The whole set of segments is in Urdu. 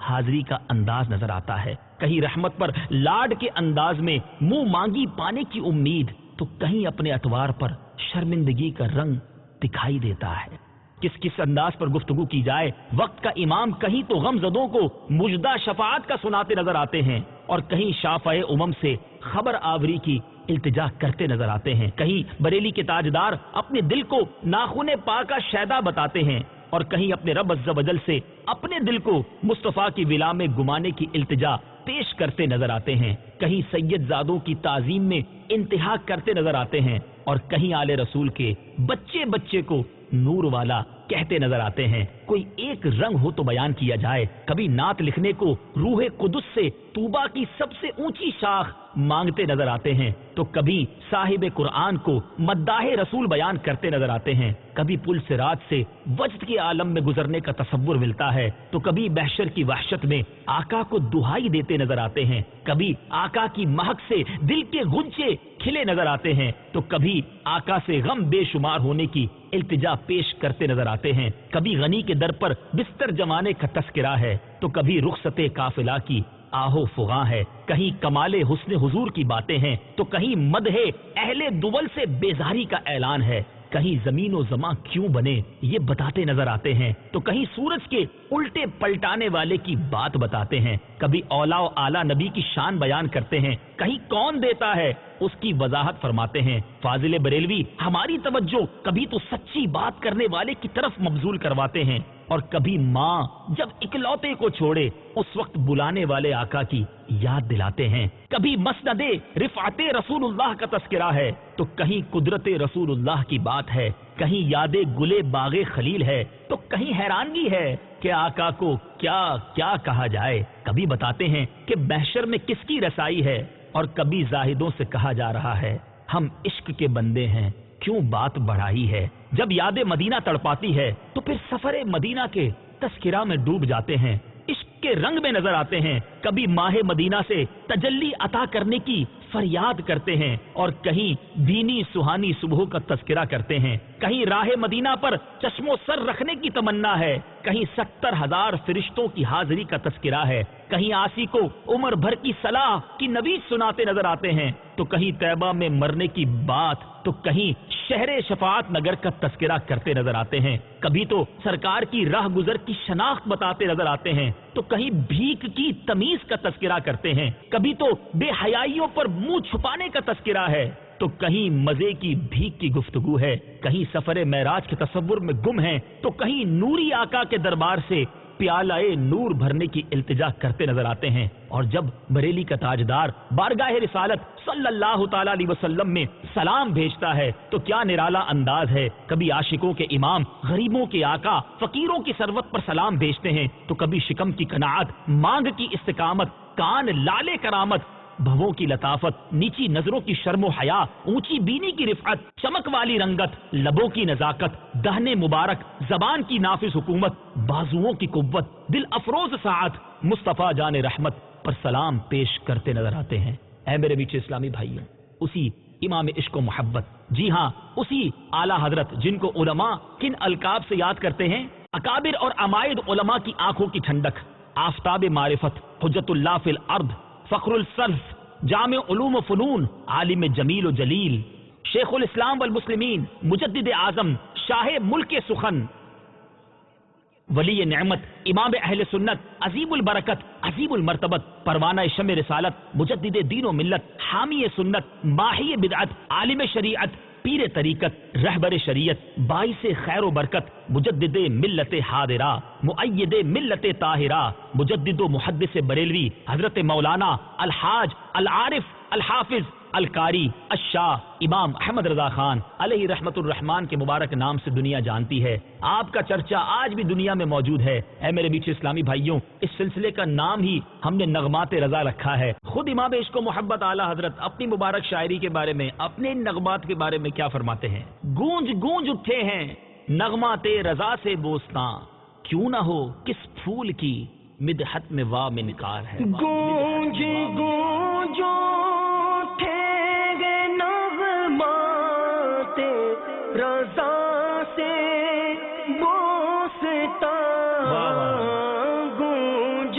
حاضری کا انداز نظر آتا ہے، کہیں رحمت پر لاڈ کے انداز میں منہ مانگی پانے کی امید، تو کہیں اپنے اتوار پر شرمندگی کا رنگ دکھائی دیتا ہے۔ کس کس انداز پر گفتگو کی جائے، وقت کا امام کہیں تو غم زدوں کو مجدہ شفاعت کا سناتے نظر آتے ہیں، اور کہیں شافع امم سے خبر آوری کی التجا کرتے نظر آتے ہیں، کہیں بریلی کے تاجدار اپنے دل کو ناخن پاک کا شیدا بتاتے ہیں، اور کہیں اپنے رب عز و جل سے اپنے دل کو مصطفیٰ کی ولا میں گمانے کی التجا پیش کرتے نظر آتے ہیں، کہیں سید زادوں کی تعظیم میں انتہا کرتے نظر آتے ہیں، اور کہیں آل رسول کے بچے بچے کو نور والا کہتے نظر آتے ہیں۔ کوئی ایک رنگ ہو تو بیان کیا جائے، کبھی نعت لکھنے کو روح قدس سے طوبہ کی سب سے اونچی شاخ مانگتے نظر آتے ہیں، تو کبھی صاحب قرآن کو مداح رسول بیان کرتے نظر آتے ہیں، کبھی پل صراط سے وجد کے عالم میں گزرنے کا تصور ملتا ہے، تو کبھی محشر کی وحشت میں آقا کو دہائی دیتے نظر آتے ہیں، کبھی آقا کی مہک سے دل کے غنچے کھلے نظر آتے ہیں، تو کبھی آقا سے غم بے شمار ہونے کی التجا پیش کرتے نظر آتے ہیں، کبھی غنی کے در پر بستر جمانے کا تذکرہ ہے، تو کبھی رخصت قافلہ کی آہو فغاں ہے، کہیں کمال حسن حضور کی باتیں ہیں، تو کہیں مدح اہل دول سے بیزاری کا اعلان ہے، کہیں زمین و زمان کیوں بنے یہ بتاتے نظر آتے ہیں، تو کہیں سورج کے الٹے پلٹانے والے کی بات بتاتے ہیں، کبھی اولا و اعلیٰ نبی کی شان بیان کرتے ہیں، کہیں کون دیتا ہے اس کی وضاحت فرماتے ہیں۔ فاضل بریلوی ہماری توجہ کبھی تو سچی بات کرنے والے کی طرف مبذول کرواتے ہیں، اور کبھی ماں جب اکلوتے کو چھوڑے اس وقت بلانے والے آقا کی یاد دلاتے ہیں، کبھی مسند رفعت رسول اللہ کا تذکرہ ہے، تو کہیں قدرت رسول اللہ کی بات ہے، کہیں یاد گلے باغ خلیل ہے، تو کہیں حیرانگی ہے کہ آقا کو کیا کیا کہا جائے، کبھی بتاتے ہیں کہ محشر میں کس کی رسائی ہے، اور کبھی زاہدوں سے کہا جا رہا ہے ہم عشق کے بندے ہیں کیوں بات بڑھائی ہے، جب یاد مدینہ تڑپاتی ہے تو پھر سفر مدینہ کے تذکرہ میں ڈوب جاتے ہیں، عشق کے رنگ میں نظر آتے ہیں، کبھی ماہ مدینہ سے تجلی عطا کرنے کی فریاد کرتے ہیں، اور کہیں دینی سہانی صبح کا تذکرہ کرتے ہیں، کہیں راہ مدینہ پر چشم و سر رکھنے کی تمنا ہے، کہیں 70,000 فرشتوں کی حاضری کا تذکرہ ہے، کہیں آسی کو عمر بھر کی صلاح کی نوید سناتے نظر آتے ہیں، تو کہیں طیبہ میں مرنے کی بات، تو کہیں شہر شفاعت نگر کا تذکرہ کرتے نظر آتے ہیں، کبھی تو سرکار کی راہ گزر کی شناخت بتاتے نظر آتے ہیں، تو کہیں بھیک کی تمیز کا تذکرہ کرتے ہیں، کبھی تو بے حیائیوں پر منہ چھپانے کا تذکرہ ہے، تو کہیں مزے کی بھیک کی گفتگو ہے، کہیں سفر معراج کے تصور میں گم ہیں، تو کہیں نوری آقا کے دربار سے پیالہ نور بھرنے کی التجا کرتے نظر آتے ہیں، اور جب بریلی کا تاجدار بارگاہ رسالت صلی اللہ تعالی علیہ وسلم میں سلام بھیجتا ہے تو کیا نرالا انداز ہے، کبھی عاشقوں کے امام غریبوں کے آقا فقیروں کی ثروت پر سلام بھیجتے ہیں، تو کبھی شکم کی قناعت مانگ کی استقامت، کان لالے کرامت، بھووں کی لطافت، نیچی نظروں کی شرم و حیا، اونچی بینی کی رفعت، چمک والی رنگت، لبوں کی نزاکت، دہنے مبارک، زبان کی نافذ حکومت، بازوؤں کی قوت، دل افروز ساعت، مصطفیٰ جان رحمت پر سلام پیش کرتے نظر آتے ہیں۔ اے میرے میٹھے اسلامی بھائیوں، اسی امام عشق و محبت، جی ہاں اسی اعلیٰ حضرت جن کو علماء کن القاب سے یاد کرتے ہیں، اکابر اور عمائد علماء کی آنکھوں کی ٹھنڈک، آفتاب معرفت، حجت اللہ فی الارض، فخر السلف، جامع علوم و فنون، عالم جمیل و جلیل، شیخ الاسلام والمسلمین، مجدد اعظم، شاہ ملک سخن، ولی نعمت، امام اہل سنت، عظیم البرکت، عظیم المرتبت، پروانہ شمع رسالت، مجدد دین و ملت، حامی سنت، ماحی بدعت، عالم شریعت، پیر طریقت، رہبر شریعت، باعث خیر و برکت، مجدد ملت حاضرہ، مؤید ملت طاہرہ، مجدد و محدث بریلوی حضرت مولانا الحاج العارف الحافظ القاری الشاہ امام احمد رضا خان علیہ رحمت الرحمان کے مبارک نام سے دنیا جانتی ہے۔ آپ کا چرچا آج بھی دنیا میں موجود ہے۔ اے میرے میٹھے اسلامی بھائیوں، اس سلسلے کا نام ہی ہم نے نغمات رضا رکھا ہے۔ خود امام عشق و محبت اعلیٰ حضرت اپنی مبارک شاعری کے بارے میں، اپنے نغمات کے بارے میں کیا فرماتے ہیں؟ گونج گونج اٹھے ہیں نغمات رضا سے بوستاں، کیوں نہ ہو کس پھول کی مدحت میں وا میں نکار ہے۔ گونج گونج رضا سے بوستا، گونج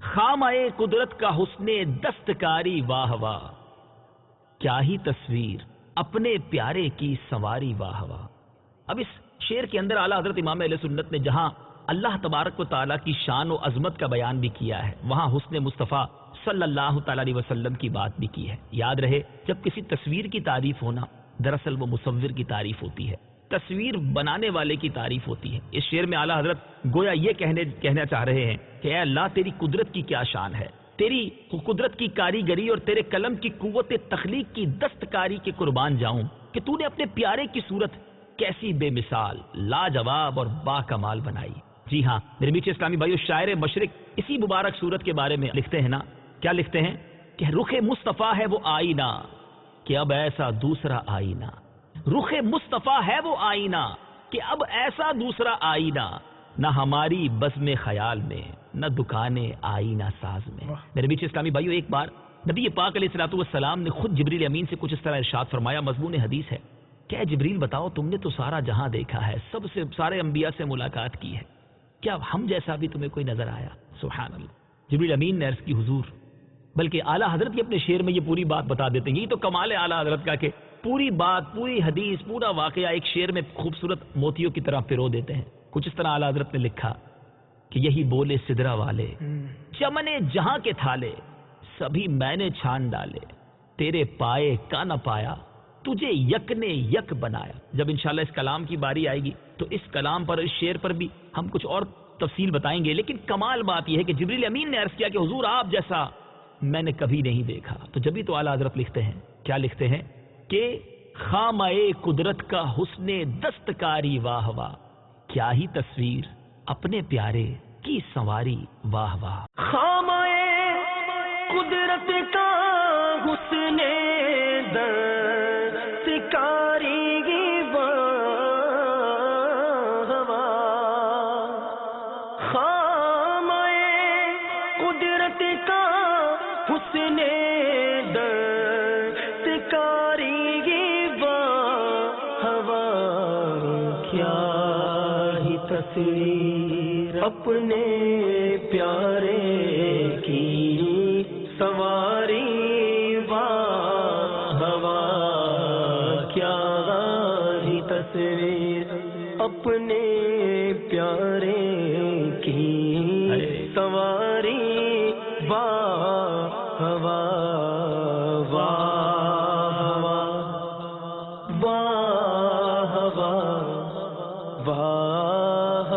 خامہ قدرت کا حسن دستکاری واہ واہ، کیا ہی تصویر اپنے پیارے کی سواری واہ واہ۔ اب اس شعر کے اندر اعلیٰ حضرت امام اہل سنت نے جہاں اللہ تبارک و تعالیٰ کی شان و عظمت کا بیان بھی کیا ہے، وہاں حسن مصطفیٰ صلی اللہ تعالیٰ علیہ وسلم کی بات بھی کی ہے۔ یاد رہے، جب کسی تصویر کی تعریف ہونا، دراصل وہ مصور کی تعریف ہوتی ہے، تصویر بنانے والے کی تعریف ہوتی ہے۔ اس شعر میں اعلیٰ حضرت گویا یہ کہنا چاہ رہے ہیں کہ اے اللہ، تیری قدرت کی کیا شان ہے، تیری قدرت کی کاریگری اور تیرے قلم کی قوت تخلیق کی دستکاری کے قربان جاؤں کہ تو نے اپنے پیارے کی صورت کیسی بے مثال، لاجواب اور با کمال بنائی۔ جی ہاں میرے میٹھے اسلامی بھائیو، شاعر مشرق اسی مبارک صورت کے بارے میں لکھتے ہیں نا، کیا لکھتے ہیں کہ رخ مصطفیٰ ہے وہ آئینہ کہ اب ایسا دوسرا آئینہ، رخ مصطفیٰ ہے وہ آئینہ کہ اب ایسا دوسرا آئینہ، نہ ہماری بزم خیال میں، نہ دکانیں آئینہ ساز میں۔ میرے میٹھے اسلامی بھائیو، ایک بار نبی پاک علیہ الصلوۃ والسلام نے خود جبریل امین سے کچھ اس طرح ارشاد فرمایا، مضمون حدیث ہے کہ اے جبریل بتاؤ، تم نے تو سارا جہاں دیکھا ہے، سارے انبیاء سے ملاقات کی ہے، کیا ہم جیسا بھی تمہیں کوئی نظر آیا؟ سبحان اللہ۔ جبریل امین نے عرض کی حضور، بلکہ اعلیٰ حضرت کی اپنے شعر میں یہ پوری بات بتا دیتے ہیں۔ یہی تو کمال ہے اعلیٰ حضرت کا کہ پوری بات، پوری حدیث، پورا واقعہ ایک شعر میں خوبصورت موتیوں کی طرح پرو دیتے ہیں۔ کچھ اس طرح اعلیٰ حضرت نے لکھا کہ یہی بولے سدرا والے، چمنے جہاں کے تھالے، سبھی میں نے چھان ڈالے، تیرے پائے کا نہ پایا، تجھے یک نے یک بنایا۔ جب انشاءاللہ اس کلام کی باری آئے گی تو اس کلام پر، اس شعر پر بھی ہم کچھ اور تفصیل بتائیں گے، لیکن کمال بات یہ ہے کہ جبریل امین نے عرض کیا کہ حضور آپ جیسا میں نے کبھی نہیں دیکھا۔ تو جبھی تو اعلیٰ حضرت لکھتے ہیں، کیا لکھتے ہیں کہ خامہ قدرت کا حسن دستکاری واہ واہ، کیا ہی تصویر اپنے پیارے کی سواری واہ واہ۔ خامہ قدرت کا حسن دستکاری واہ واہ، خامہ قدرت کا حسن دستکاری واہ واہ، کیا ہی تصویر اپنے پیارے کی سواری واہ واہ، کیا ہی تصویر اپنے پیارے کی سواری واہ واہ واہ واہ واہ واہ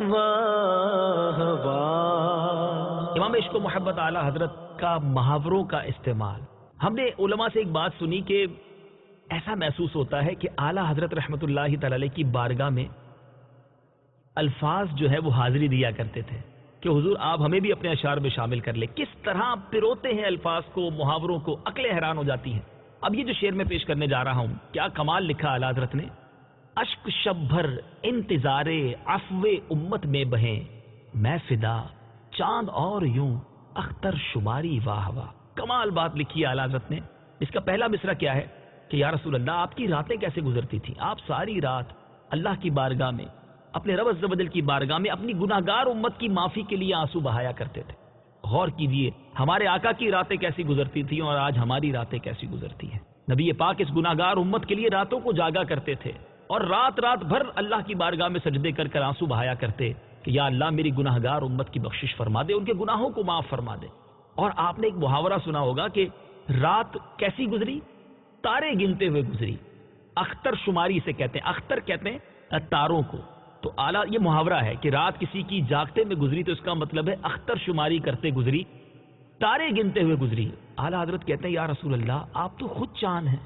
واہ واہ۔ امام عشق و محبت اعلیٰ حضرت کا محاوروں کا استعمال، ہم نے علماء سے ایک بات سنی کہ ایسا محسوس ہوتا ہے کہ اعلیٰ حضرت رحمۃ اللہ تعالی علیہ کی بارگاہ میں الفاظ جو ہے وہ حاضری دیا کرتے تھے کہ حضور آپ ہمیں بھی اپنے اشعار میں شامل کر لیں۔ کس طرح پروتے ہیں الفاظ کو، محاوروں کو، عقلیں حیران ہو جاتی ہیں۔ اب یہ جو شعر میں پیش کرنے جا رہا ہوں، کیا کمال لکھا اعلیٰ حضرت نے، اشک شب بھر انتظار عفو امت میں بہیں، میں فدا چاند اور یوں اختر شماری واہ واہ۔ کمال بات لکھی ہے اعلیٰ حضرت نے۔ اس کا پہلا مصرع کیا ہے کہ یا رسول اللہ آپ کی راتیں کیسے گزرتی تھیں؟ آپ ساری رات اللہ کی بارگاہ میں، اپنے رب عز و جل کی بارگاہ میں اپنی گناہگار امت کی معافی کے لیے آنسو بہایا کرتے تھے۔ غور کیجئے ہمارے آقا کی راتیں کیسی گزرتی تھیں اور آج ہماری راتیں کیسی گزرتی ہیں۔ نبی پاک اس گناہگار امت کے لیے راتوں کو جاگا کرتے تھے اور رات رات بھر اللہ کی بارگاہ میں سجدے کر کر آنسو بہایا کرتے کہ یا اللہ میری گناہگار امت کی بخشش فرما دے، ان کے گناہوں کو معاف فرما دے۔ اور آپ نے ایک محاورہ سنا ہوگا کہ رات کیسی گزری؟ تارے گنتے ہوئے گزری۔ اختر شماری سے کہتے ہیں، اختر کہتے ہیں تاروں کو۔ تو اعلیٰ یہ محاورہ ہے کہ رات کسی کی جاگتے میں گزری تو اس کا مطلب ہے اختر شماری کرتے گزری، تارے گنتے ہوئے گزری۔ اعلیٰ حضرت کہتے ہیں یا رسول اللہ آپ تو خود چاند ہیں،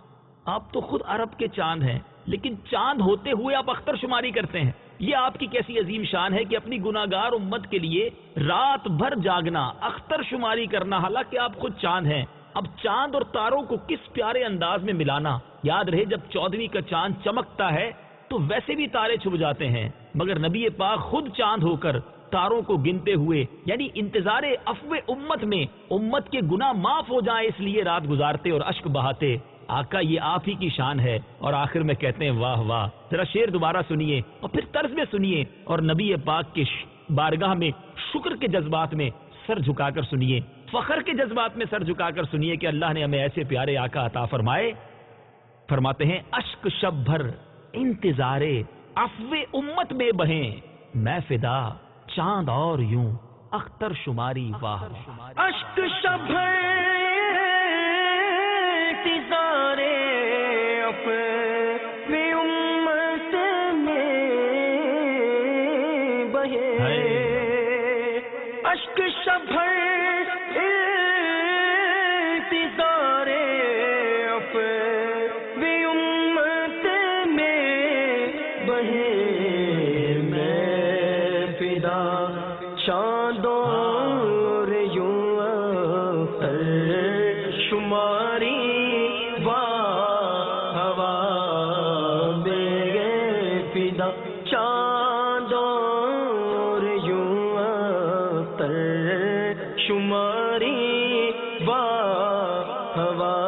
آپ تو خود عرب کے چاند ہیں، لیکن چاند ہوتے ہوئے آپ اختر شماری کرتے ہیں۔ یہ آپ کی کیسی عظیم شان ہے کہ اپنی گناہگار امت کے لیے رات بھر جاگنا، اختر شماری کرنا، حالانکہ آپ خود چاند ہیں۔ اب چاند اور تاروں کو کس پیارے انداز میں ملانا۔ یاد رہے جب 14ویں کا چاند چمکتا ہے تو ویسے بھی تارے چھپ جاتے ہیں، مگر نبی پاک خود چاند ہو کر تاروں کو گنتے ہوئے، یعنی انتظار عفو امت میں امت کے گناہ معاف ہو جائیں اس لیے رات گزارتے اور اشک بہاتے۔ آقا یہ آپ ہی کی شان ہے۔ اور آخر میں کہتے ہیں واہ واہ۔ ذرا شعر دوبارہ سنیے اور پھر طرز میں سنیے اور نبی پاک کے بارگاہ میں شکر کے جذبات میں سر جھکا کر سنیے، فخر کے جذبات میں سر جھکا کر سنیے کہ اللہ نے ہمیں ایسے پیارے آقا عطا فرمائے۔ فرماتے ہیں اشک شب بھر انتظارے عفو امت میں بہیں، میں فدا چاند اور یوں اختر شماری واہ۔ اشک شب بھر انتظارے عفو امت میں بہیں، اشک شب بھر انتظارے عفو امت میں بہیں، میں فدا چاند اور یوں اختر شماری واہ واہ، میں فدا چاند اور یوں اختر شماری واہ واہ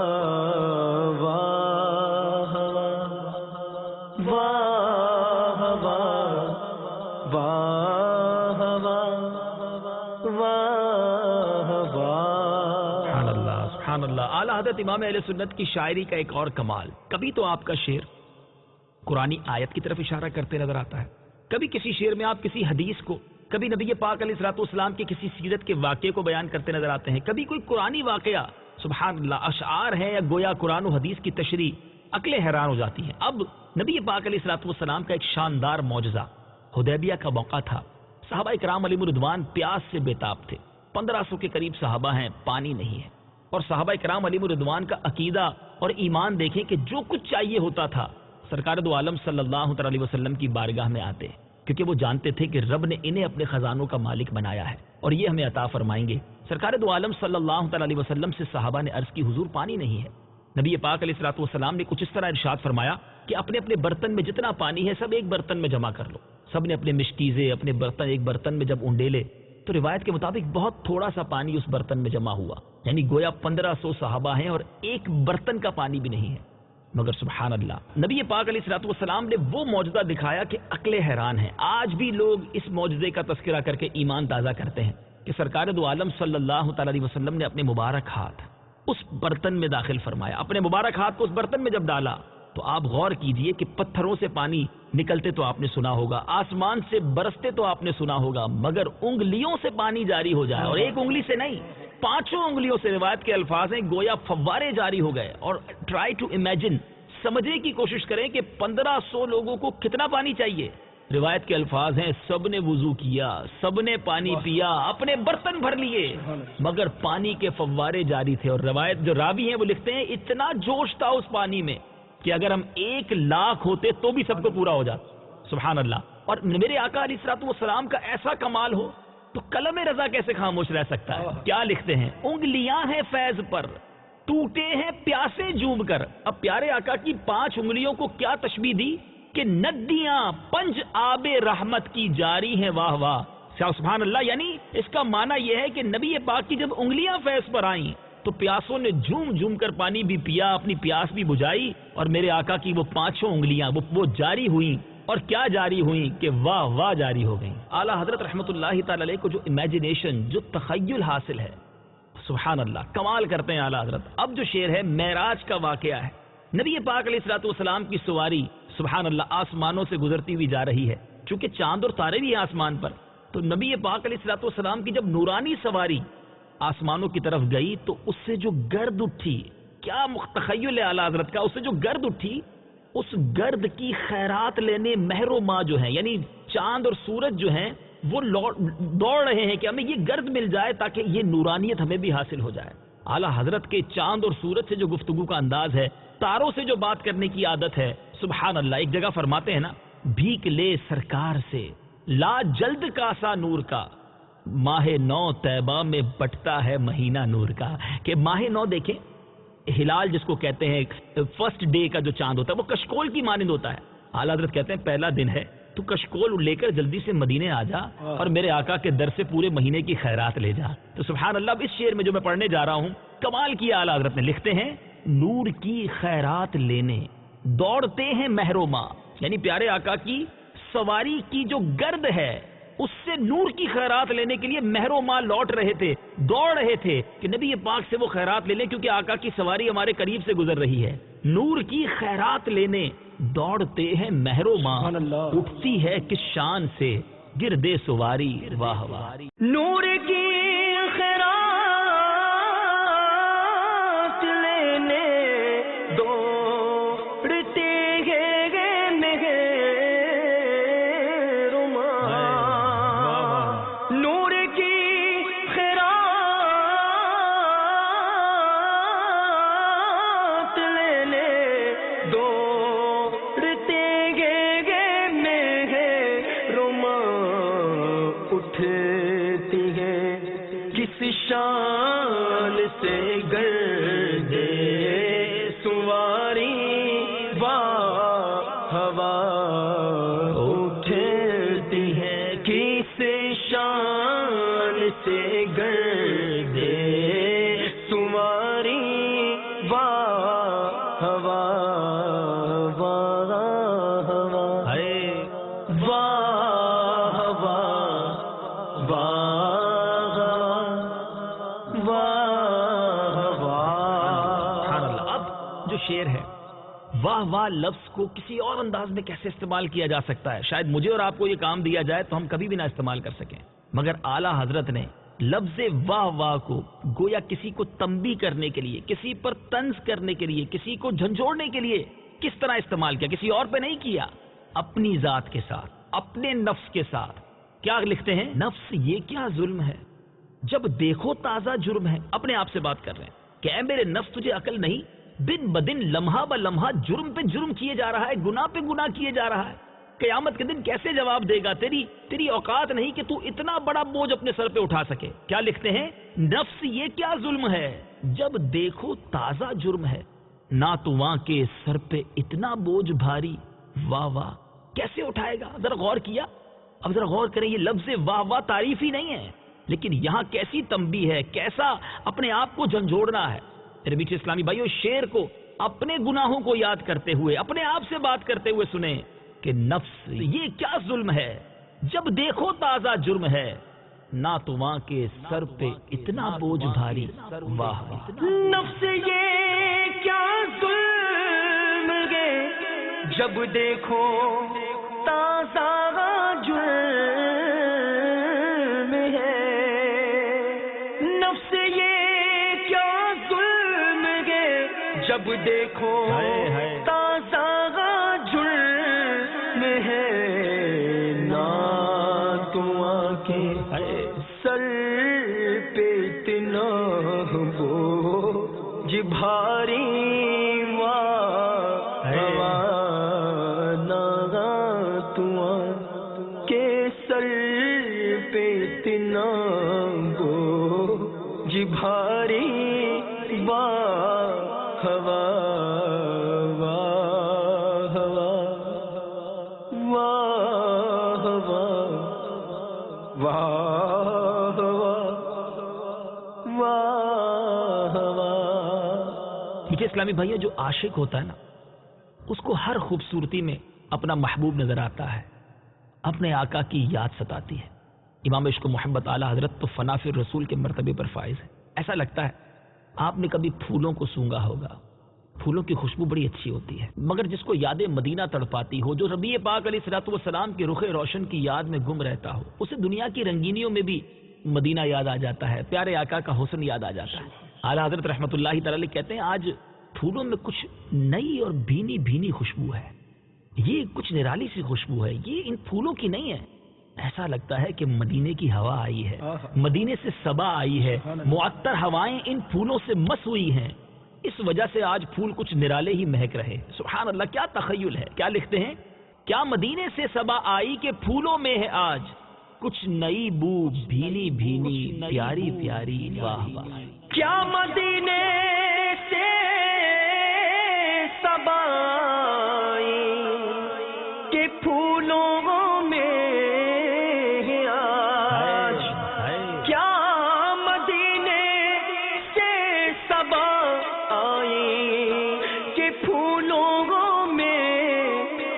واہ واہ واہ واہ سبحان اللہ سبحان اللہ۔ اعلیٰ حضرت امام اہل سنت کی شاعری کا ایک اور کمال، کبھی تو آپ کا شعر قرآنی آیت کی طرف اشارہ کرتے نظر آتا ہے، کبھی کسی شعر میں آپ کسی حدیث کو، کبھی نبی پاک علیہ الصلوۃ والسلام کے کسی سیرت کے واقعے کو بیان کرتے نظر آتے ہیں، کبھی کوئی قرآنی واقعہ، سبحان اللہ، اشعار ہے یا گویا قرآن و حدیث کی تشریح، عقلیں حیران ہو جاتی ہیں۔ اب نبی پاک علیہ الصلوۃ والسلام کا ایک شاندار معجزہ، حدیبیہ کا موقع تھا، صحابہ کرام علیہم رضوان پیاس سے بےتاب تھے، 1500 کے قریب صحابہ ہیں، پانی نہیں ہے، اور صحابہ کرام علیہم رضوان کا عقیدہ اور ایمان دیکھیں کہ جو کچھ چاہیے ہوتا تھا سرکار دو عالم صلی اللہ علیہ وسلم کی بارگاہ میں آتے، کیونکہ وہ جانتے تھے کہ رب نے انہیں اپنے خزانوں کا مالک بنایا ہے اور یہ ہمیں عطا فرمائیں گے۔ سرکار دو عالم صلی اللہ علیہ وسلم سے صحابہ نے عرض کی حضور پانی نہیں ہے۔ نبی پاک علیہ الصلوۃ والسلام نے کچھ اس طرح ارشاد فرمایا کہ اپنے اپنے برتن میں جتنا پانی ہے سب ایک برتن میں جمع کر لو۔ سب نے اپنے مشکیزے، اپنے برتن ایک برتن میں جب انڈیلے تو روایت کے مطابق بہت تھوڑا سا پانی اس برتن میں جمع ہوا، یعنی گویا 1500 صحابہ ہیں اور ایک برتن کا پانی بھی نہیں ہے۔ مگر سبحان اللہ، نبی پاک علیہ الصلوۃ والسلام نے وہ معجزہ دکھایا کہ عقلیں حیران ہیں۔ آج بھی لوگ اس معجزے کا تذکرہ کر کے ایمان تازہ کرتے ہیں کہ سرکار دو عالم صلی اللہ علیہ وسلم نے اپنے مبارک ہاتھ اس برتن میں داخل فرمایا، اپنے مبارک ہاتھ کو اس برتن میں جب ڈالا تو آپ غور کیجئے کہ پتھروں سے پانی نکلتے تو آپ نے سنا ہوگا، آسمان سے برستے تو آپ نے سنا ہوگا، مگر انگلیوں سے پانی جاری ہو جائے، اور ایک انگلی سے نہیں، 5 انگلیوں سے، روایت کے الفاظ ہیں گویا فوارے جاری ہو گئے۔ اور ٹرائی ٹو امیجن، سمجھنے کی کوشش کریں کہ 1500 لوگوں کو کتنا پانی چاہیے۔ روایت کے الفاظ ہیں سب نے وضو کیا، سب نے پانی پیا، اپنے برتن بھر لیے، مگر پانی کے فوارے جاری تھے۔ اور روایت جو راوی ہیں وہ لکھتے ہیں اتنا جوش تھا اس پانی میں کہ اگر ہم 1,00,000 ہوتے تو بھی سب کو پورا ہو جاتا۔ سبحان اللہ۔ اور میرے آقا علیہ الصلوۃ والسلام کا ایسا کمال ہو تو قلم رضا کیسے خاموش رہ سکتا ہے؟ کیا لکھتے ہیں؟ انگلیاں ہیں فیض پر، ٹوٹے ہیں پیاسے جوم کر۔ اب پیارے آقا کی 5 انگلیوں کو کیا تشبیہ دی کہ ندیاں پنج آب رحمت کی جاری ہیں، واہ واہ، سبحان اللہ۔ یعنی اس کا معنی یہ ہے کہ نبی پاک کی جب انگلیاں فیض پر آئیں تو پیاسوں نے جھوم جھوم کر پانی بھی پیا، اپنی پیاس بھی بجھائی، اور میرے آقا کی وہ 5 انگلیاں وہ جاری ہوئیں، اور کیا جاری ہوئیں کہ واہ واہ جاری ہو گئیں۔ اعلیٰ حضرت رحمۃ اللہ تعالی علیہ کو جو امیجنیشن، جو تخیل حاصل ہے، سبحان اللہ، کمال کرتے ہیں اعلیٰ حضرت۔ اب جو شعر ہے معراج کا واقعہ ہے، نبی پاک علیہ الصلوۃ والسلام کی سواری سبحان اللہ آسمانوں سے گزرتی ہوئی جا رہی ہے، چونکہ چاند اور تارے بھی ہیں آسمان پر، تو نبی پاک علیہ الصلوۃ والسلام کی جب نورانی سواری آسمانوں کی طرف گئی تو اس سے جو گرد اٹھی، کیا تخیل ہے اعلیٰ حضرت کا، اس سے جو گرد اٹھی، اس گرد کی خیرات لینے مہر و ماہ جو ہیں، یعنی چاند اور سورج جو ہیں وہ دوڑ رہے ہیں کہ ہمیں یہ گرد مل جائے تاکہ یہ نورانیت ہمیں بھی حاصل ہو جائے۔ اعلیٰ حضرت کے چاند اور سورج سے جو گفتگو کا انداز ہے، تاروں سے جو بات کرنے کی عادت ہے، سبحان اللہ۔ ایک جگہ فرماتے ہیں نا، بھیک لے سرکار سے لا جلد کا سا نور کا، ماہ نو طیبہ میں بٹتا ہے مہینہ نور کا، کہ ماہ نو دیکھیں، ہلال جس کو کہتے ہیں فرسٹ ڈے کا جو چاند ہوتا ہے وہ کشکول کی مانند ہوتا ہے۔ اعلیٰ حضرت کہتے ہیں پہلا دن ہے تو کشکول لے کر جلدی سے مدینے آ جا اور میرے آقا کے در سے پورے مہینے کی خیرات لے جا۔ تو سبحان اللہ، اب اس شعر میں جو میں پڑھنے جا رہا ہوں کمال کیا اعلیٰ حضرت نے، لکھتے ہیں نور کی خیرات لینے دوڑتے ہیں مہر و ماہ، یعنی پیارے آقا کی سواری کی جو گرد ہے اس سے نور کی خیرات لینے کے لیے مہر و مال لوٹ رہے تھے، دوڑ رہے تھے کہ نبی پاک سے وہ خیرات لے لیں، کیونکہ آقا کی سواری ہمارے قریب سے گزر رہی ہے۔ نور کی خیرات لینے دوڑتے ہیں مہر و مال، اٹھتی ہے کس شان سے گردے سواری، واہ واہ۔ نور کی خیرات لینے دوڑتے ہیں مہر و مال، نور کی خیرات لینے دوڑتے ہیں مہر و مال، اٹھتی ہے کس شان سے گردے سواری، واہ واہ، اٹھتی ہے کس شان سے گردے سواری، واہ واہ واہ واہ، واہ سبحان اللہ۔ اب جو شعر ہے، واہ واہ لفظ کو کسی اور انداز میں کیسے استعمال کیا جا سکتا ہے؟ شاید مجھے اور آپ کو یہ کام دیا جائے تو ہم کبھی بھی نہ استعمال کر سکیں، مگر اعلیٰ حضرت نے لفظ واہ واہ کو گویا کسی کو تنبیہ کرنے کے لیے، کسی پر طنز کرنے کے لیے، کسی کو جھنجھوڑنے کے لیے کس طرح استعمال کیا، کسی اور پہ نہیں کیا، اپنی ذات کے ساتھ، اپنے نفس کے ساتھ۔ کیا لکھتے ہیں؟ نفس یہ کیا ظلم ہے، جب دیکھو تازہ جرم ہے۔ اپنے آپ سے بات کر رہے ہیں کہ اے میرے نفس تجھے عقل نہیں، دن بدن لمحہ ب لمحہ جرم پہ جرم کیے جا رہا ہے، گناہ پہ گناہ کیے جا رہا ہے، قیامت کے دن کیسے جواب دے گا؟ تیری اوقات نہیں کہ تو اتنا بڑا بوجھ اپنے سر پہ اٹھا سکے۔ کیا لکھتے ہیں؟ نفس یہ کیا ظلم ہے، جب دیکھو تازہ جرم ہے، نہ تو وہاں کے سر پہ اتنا بوجھ بھاری، واہ واہ کیسے اٹھائے گا؟ ذرا غور کیا؟ اب ذرا غور کریں، یہ لفظ واہ واہ تعریف ہی نہیں ہے، لیکن یہاں کیسی تنبیہ ہے، کیسا اپنے آپ کو جھنجھوڑنا ہے۔ میرے میٹھے اسلامی بھائیو، شعر کو اپنے گناہوں کو یاد کرتے ہوئے، اپنے آپ سے بات کرتے ہوئے سنیں کہ نفس یہ کیا ظلم ہے، جب دیکھو تازہ جرم ہے، نہ تو وہاں کے سر پہ اتنا بوجھ بھاری، واہ نفس یہ کیا ظلم ہے، جب دیکھو تازہ جرم ہے، نفس یہ کیا ظلم ہے، جب دیکھو تازہ جرم ہے، نہ تو آنکھیں سر پہ اتنا بوجھ بھاری، واہ نہ تو آنکھیں سر پہ اتنا بوجھ بھاری، واہ واہ واہ واہ میٹھے اسلامی بھائیو، جو عاشق ہوتا ہے نا، اس کو ہر خوبصورتی میں اپنا محبوب نظر آتا ہے، اپنے آقا کی یاد ستاتی ہے۔ امام عشق و محبت اعلیٰ حضرت تو فنا فی الرسول کے مرتبے پر فائز ہے۔ ایسا لگتا ہے آپ نے کبھی پھولوں کو سونگا ہوگا، پھولوں کی خوشبو بڑی اچھی ہوتی ہے، مگر جس کو یاد مدینہ تڑپاتی ہو، جو ربیع پاک علیہ الصلوۃ والسلام کے رخ روشن کی یاد میں گم رہتا ہو، اسے دنیا کی رنگینیوں میں بھی مدینہ یاد آ جاتا ہے، پیارے آقا کا حسن یاد آ جاتا ہے۔ اعلیٰ حضرت رحمۃ اللہ تعالی کہتے ہیں آج پھولوں میں کچھ نئی اور بھینی بھینی خوشبو ہے، یہ کچھ نرالی سی خوشبو ہے، یہ ان پھولوں کی نہیں ہے، ایسا لگتا ہے کہ مدینے کی ہوا آئی ہے، مدینے سے صبا آئی ہے، معطر ہوائیں ان پھولوں سے مس ہوئی ہیں، اس وجہ سے آج پھول کچھ نرالے ہی مہک رہے۔ سبحان اللہ، کیا تخیل ہے۔ کیا لکھتے ہیں؟ کیا مدینے سے صبا آئی کہ پھولوں میں ہے آج کچھ نئی بو، بھینی بھینی پیاری پیاری، واہ واہ۔ کیا مدینے سے صبا آئی کہ پھولوں میں ہے آج، کیا مدینے سے صبا آئی کہ پھولوں میں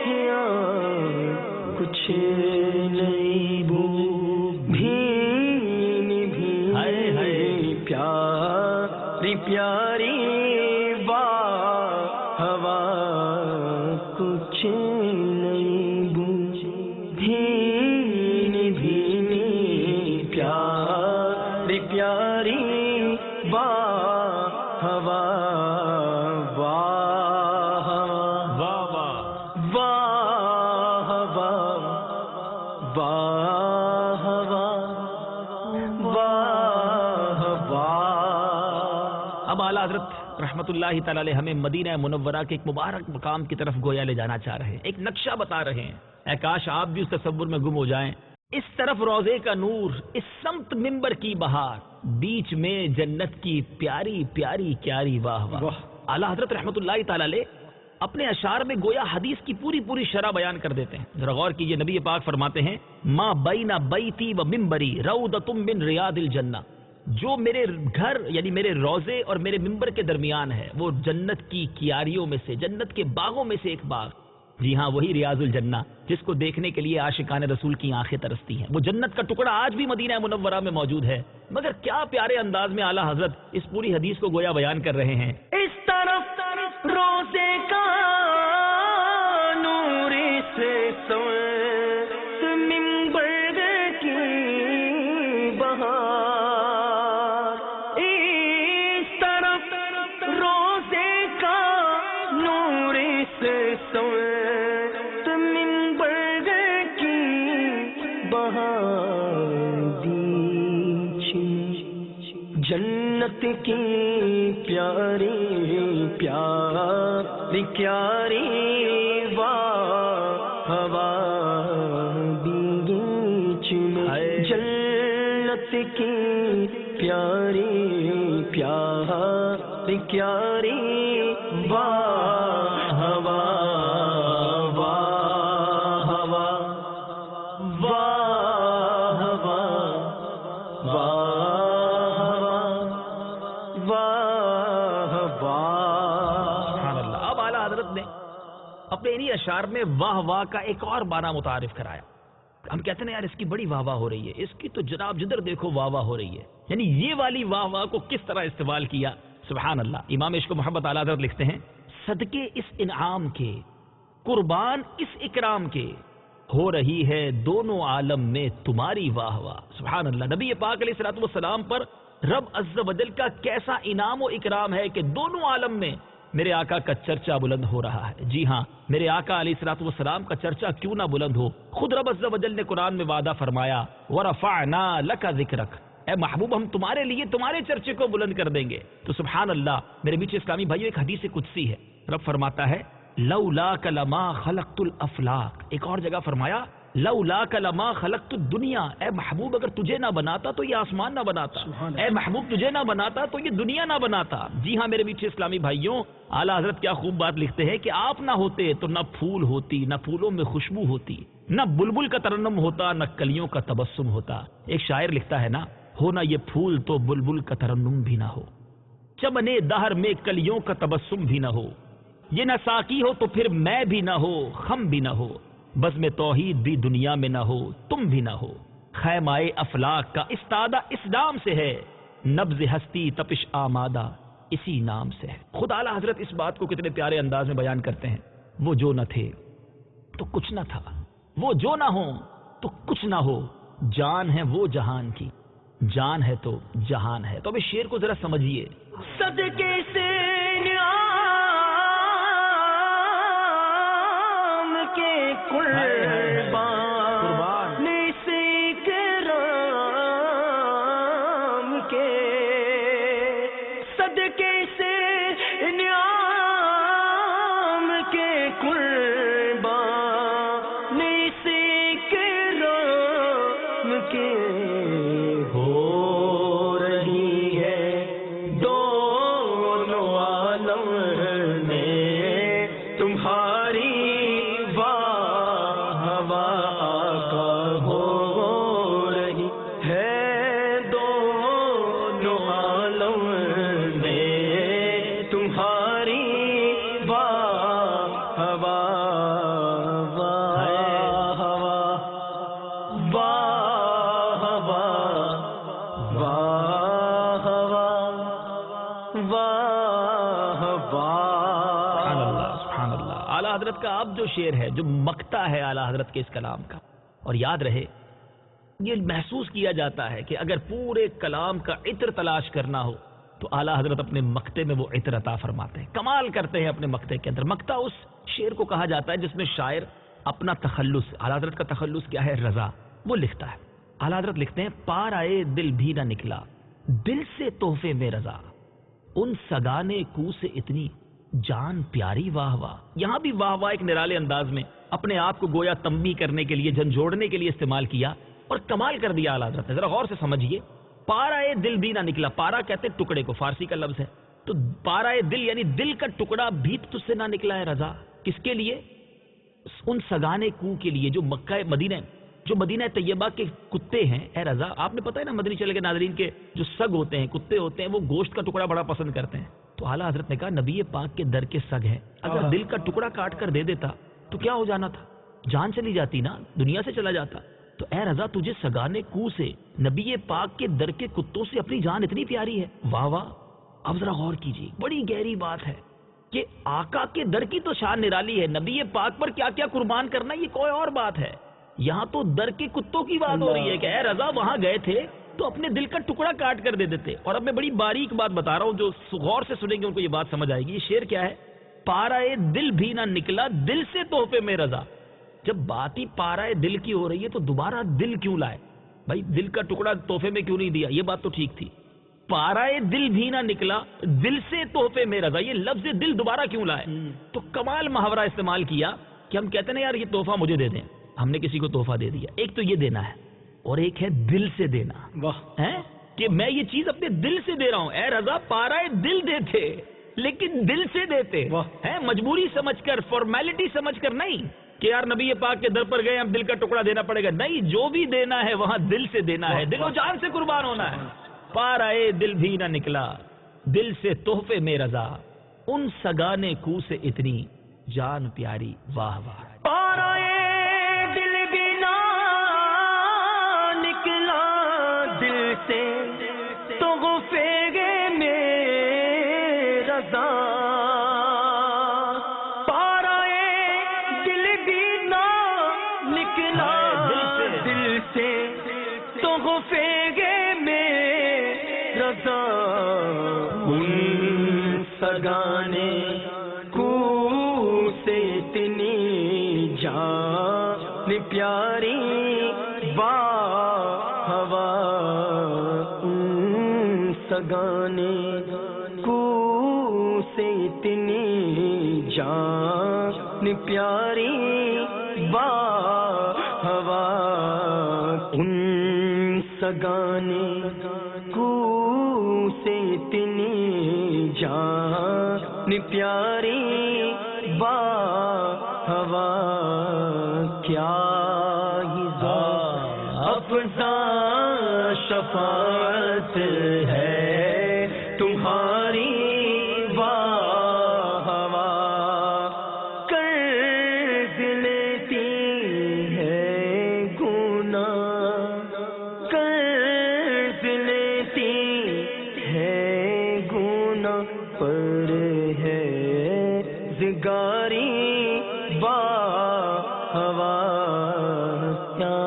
ہے آج، کچھ نئی بو پیاری واہ ہوا کچھ نہیں بھینی بھینی پیاری پیاری واہ ہوا واہ واہ واہ واہ واہ واہ واہ۔ اب اعلیٰ حضرت رحمت اللہ تعالی علیہ ہمیں مدینہ منورہ کے ایک مبارک مقام کی طرف گویا لے جانا چاہ رہے ہیں، ایک نقشہ بتا رہے ہیں۔ اے کاش آپ بھی اس تصور میں گم ہو جائیں۔ اس طرف روضے کا نور، اس سمت منبر کی بہار، بیچ میں جنت کی پیاری پیاری کیاری واہ واہ۔ اعلیٰ حضرت رحمت اللہ تعالی علیہ اپنے اشعار میں گویا حدیث کی پوری شرح بیان کر دیتے ہیں۔ ذرا غور کیجئے، نبی پاک فرماتے ہیں ما بین بیتی و منبری روضۃ من ریاض الجنہ، جو میرے گھر یعنی میرے روضے اور میرے منبر کے درمیان ہے وہ جنت کی کیاریوں میں سے، جنت کے باغوں میں سے ایک باغ۔ جی ہاں، وہی ریاض الجنہ جس کو دیکھنے کے لیے عاشقان رسول کی آنکھیں ترستی ہیں۔ وہ جنت کا ٹکڑا آج بھی مدینہ منورہ میں موجود ہے، مگر کیا پیارے انداز میں اعلیٰ حضرت اس پوری حدیث کو گویا بیان کر رہے ہیں۔ اس طرف روزے کا نور سے سوت منبر کی بہار، اس طرف روزے کا نور سے سوت منبر کی بہار، بیچ جنت کی پیاری پیاری پیاری واہ ہوا، بیچ میں جنت کی پیاری پیاری پیاری واہ ہوا واہ ہوا واہ ہوا واہ سبحان اللہ۔ اب اعلیٰ حضرت نے اپنے انہی اشعار میں واہ واہ کا ایک اور معنی متعارف کرایا۔ ہم کہتے ہیں یار اس کی بڑی واہ واہ ہو رہی ہے، اس کی تو جناب جدھر دیکھو واہ واہ ہو رہی ہے، یعنی یہ والی واہ واہ کو کس طرح استعمال کیا، سبحان اللہ۔ امام عشق و محبت اعلیٰ حضرت لکھتے ہیں صدقے اس انعام کے، قربان اس اکرام کے، ہو رہی ہے دونوں عالم میں تمہاری واہ واہ، سبحان اللہ۔ نبی پاک علیہ الصلوۃ والسلام پر رب عز و جل کا کیسا انعام و اکرام ہے کہ دونوں عالم میں میرے آقا کا چرچا بلند ہو رہا ہے۔ جی ہاں، میرے آقا علیہ الصلوۃ والسلام کا چرچا کیوں نہ بلند ہو۔ خود رب عز و جل نے قرآن میں وعدہ فرمایا وَرَفَعْنَا لَكَ ذِكْرَكَ، اے محبوب ہم تمہارے لیے تمہارے چرچے کو بلند کر دیں گے۔ تو سبحان اللہ میرے میٹھے اسلامی بھائیو، ایک حدیث قدسی ہے، رب فرماتا ہے لولاک لما خلقت الافلاق، ایک اور جگہ فرمایا لولاک لما خلقت الدنیا، اے محبوب اگر تجھے نہ بناتا تو یہ آسمان نہ بناتا، اے محبوب تجھے نہ بناتا تو یہ دنیا نہ بناتا۔ جی ہاں میرے میٹھے اسلامی بھائیوں، اعلیٰ حضرت کیا خوب بات لکھتے ہیں کہ آپ نہ ہوتے تو نہ پھول ہوتی، نہ پھولوں میں خوشبو ہوتی، نہ بلبل کا ترنم ہوتا، نہ کلیوں کا تبسم ہوتا۔ ایک شاعر لکھتا ہے نا، ہو نہ یہ پھول تو بلبل کا ترنم بھی نہ ہو، چمنے دہر میں کلیوں کا تبسم بھی نہ ہو، یہ نہ ساقی ہو تو پھر میں بھی نہ ہو، خم بھی نہ ہو، بزم توحید بھی دنیا میں نہ ہو، تم بھی نہ ہو، خیمائے افلاق کا استادہ اس نام سے ہے، نبض ہستی تپش آمادہ اسی نام سے ہے۔ خود اعلیٰ حضرت اس بات کو کتنے پیارے انداز میں بیان کرتے ہیں، وہ جو نہ تھے تو کچھ نہ تھا، وہ جو نہ ہو تو کچھ نہ ہو، جان ہے وہ جہان کی، جان ہے تو جہان ہے۔ تو اب اس شعر کو ذرا سمجھیے، صدقے سے کے قربان سے کرام کے، صدقے سے انعام کے قربان سے کرام کے، ہو رہی ہے دونوں عالم میں تمہاری واہ واہ اعلیٰ حضرت کا اب جو شعر ہے، جو مقطع ہے اعلیٰ حضرت کے اس کلام کا، اور یاد رہے یہ محسوس کیا جاتا ہے کہ اگر پورے کلام کا عطر تلاش کرنا ہو تو اعلیٰ حضرت اپنے مقطع میں وہ عطر عطا فرماتے ہیں، کمال کرتے ہیں اپنے مقطع کے اندر۔ مقطع اس شعر کو کہا جاتا ہے جس میں شاعر اپنا تخلص، اعلیٰ حضرت کا تخلص کیا ہے؟ رضا، وہ لکھتا ہے۔ اعلیٰ حضرت لکھتے ہیں، پار آئے دل بھی نہ نکلا دل سے تحفے میں رضا، ان سگانے کو سے اتنی جان پیاری واہ واہ۔ یہاں بھی واہ واہ ایک نرالے انداز میں اپنے آپ کو گویا تنبیہ کرنے کے لیے، جھنجھوڑنے کے لیے استعمال کیا اور کمال کر دیا اعلیٰ حضرت نے۔ ذرا غور سے سمجھیے، پارا دل بھی نہ نکلا، پارا کہتے ہیں ٹکڑے کو، فارسی کا لفظ ہے، تو پارا دل یعنی دل کا ٹکڑا بھی تجھ سے نہ نکلا ہے رضا، کس کے لیے؟ ان سگانے کو کے لیے جو مکہ مدینہ، جو مدینہ طیبہ کے کتے ہیں اے رضا۔ آپ نے پتہ ہے نا مدنی چلے کے ناظرین کے جو سگ ہوتے ہیں، کتے ہوتے ہیں، وہ گوشت کا ٹکڑا بڑا پسند کرتے ہیں، تو اعلیٰ حضرت نے کہا نبی پاک کے در کے سگ ہیں، اگر دل کا ٹکڑا کاٹ کر دے دیتا تو کیا ہو جانا تھا؟ جان چلی جاتی نا، دنیا سے چلا جاتا۔ تو اے رضا تجھے سگانے کو سے، نبی پاک کے در کے کتوں سے اپنی جان اتنی پیاری ہے، واہ واہ۔ اب ذرا غور کیجیے، بڑی گہری بات ہے کہ آقا کے در کی تو شان نرالی ہے، نبی پاک پر کیا کیا قربان کرنا یہ کوئی اور بات ہے، یہاں تو در کے کتوں کی بات ہو رہی ہے کہ اے رضا وہاں گئے تھے تو اپنے دل کا ٹکڑا کاٹ کر دے دیتے۔ اور اب میں بڑی باریک بات بتا رہا ہوں، جو غور سے سنیں گے ان کو یہ بات سمجھ آئے گی۔ یہ شعر کیا ہے؟ پارائے دل بھی نہ نکلا دل سے تحفے میں رضا۔ جب بات ہی پارائے دل کی ہو رہی ہے تو دوبارہ دل کیوں لائے بھائی؟ دل کا ٹکڑا تحفے میں کیوں نہیں دیا؟ یہ بات تو ٹھیک تھی، پارائے دل بھی نہ نکلا دل سے تحفے میں رضا، یہ لفظ دل دوبارہ کیوں لائے؟ تو کمال محاورہ استعمال کیا کہ ہم کہتے ہیں یار یہ تحفہ مجھے دے دیں، ہم نے کسی کو تحفہ دے دیا، ایک تو یہ دینا ہے اور ایک ہے دل سے دینا ہے کہ میں یہ چیز اپنے دل سے دے رہا ہوں۔ اے رضا پارائے دل دیتے لیکن دل سے دیتے ہیں، مجبوری سمجھ کر، فارمیلٹی سمجھ کر نہیں کہ یار نبی پاک کے در پر گئے ہم دل کا ٹکڑا دینا پڑے گا، نہیں، جو بھی دینا ہے وہاں دل سے دینا ہے، دل و جان سے قربان ہونا ہے۔ پارائے دل بھی نہ نکلا دل سے تحفے میں رضا، ان سگانے کو سے اتنی جان پیاری واہ واہ۔ پارائے دل بھی نہ نکلا دل سے تحفے میں رضا، دل سے تحفے میں رضا، ان سگانے کو سے اتنی جان پیاری واہ واہ، ان سگانے کو سے اتنی جان پیاری واہ واہ، ان سگانے کو سے اتنی جان پیاری واہ واہ، کیا ہی ذوق افزا شفاعت ہے تمہاری واہ واہ، قرض لیتی ہے گناہ، قرض لیتی ہے گناہ پر ہے زگاری واہ واہ، کیا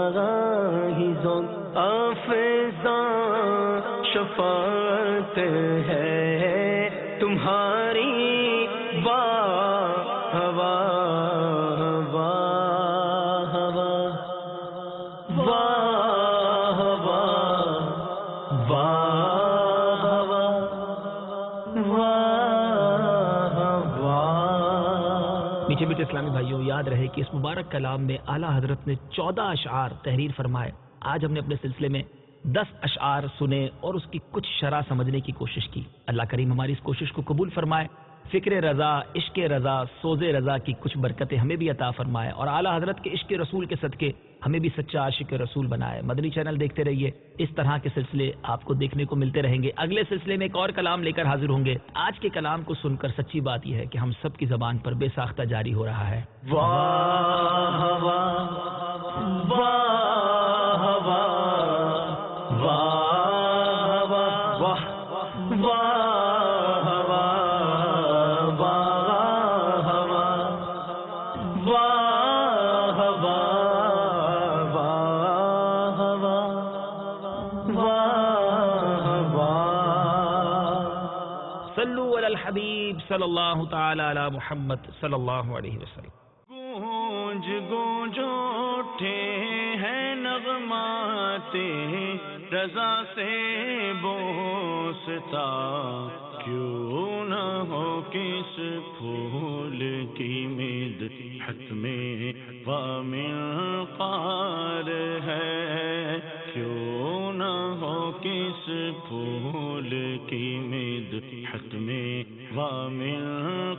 ہی ذوق افزا شفاعت ہے تمہاری واہ واہ واہ واہ واہ واہ واہ واہ واہ۔ میٹھے میٹھے اسلامی بھائیوں، یاد رہے کہ اس مبارک کلام میں اعلیٰ حضرت نے 14 اشعار تحریر فرمائے۔ آج ہم نے اپنے سلسلے میں 10 اشعار سنے اور اس کی کچھ شرح سمجھنے کی کوشش کی۔ اللہ کریم ہماری اس کوشش کو قبول فرمائے، فکر رضا، عشق رضا، سوز رضا کی کچھ برکتیں ہمیں بھی عطا فرمائے، اور اعلیٰ حضرت کے عشق رسول کے صدقے ہمیں بھی سچا عاشق رسول بنائے۔ مدنی چینل دیکھتے رہیے، اس طرح کے سلسلے آپ کو دیکھنے کو ملتے رہیں گے۔ اگلے سلسلے میں ایک اور کلام لے کر حاضر ہوں گے۔ آج کے کلام کو سن کر سچی بات یہ ہے کہ ہم سب کی زبان پر بے ساختہ جاری ہو رہا ہے واہ واہ واہ واہ واہ واہ واہ واہ واہ صلو علی الحبیب صلی اللہ تعالی علی محمد صلی اللہ علیہ وسلم. گونج گونج اٹھے ہیں نغمات رضا سے بوستا، کیوں نہ ہو کس پھول کی مدحت میں ومنقار ہے، کیوں نہ ہو کس پھول کی مدحت میں ومنقار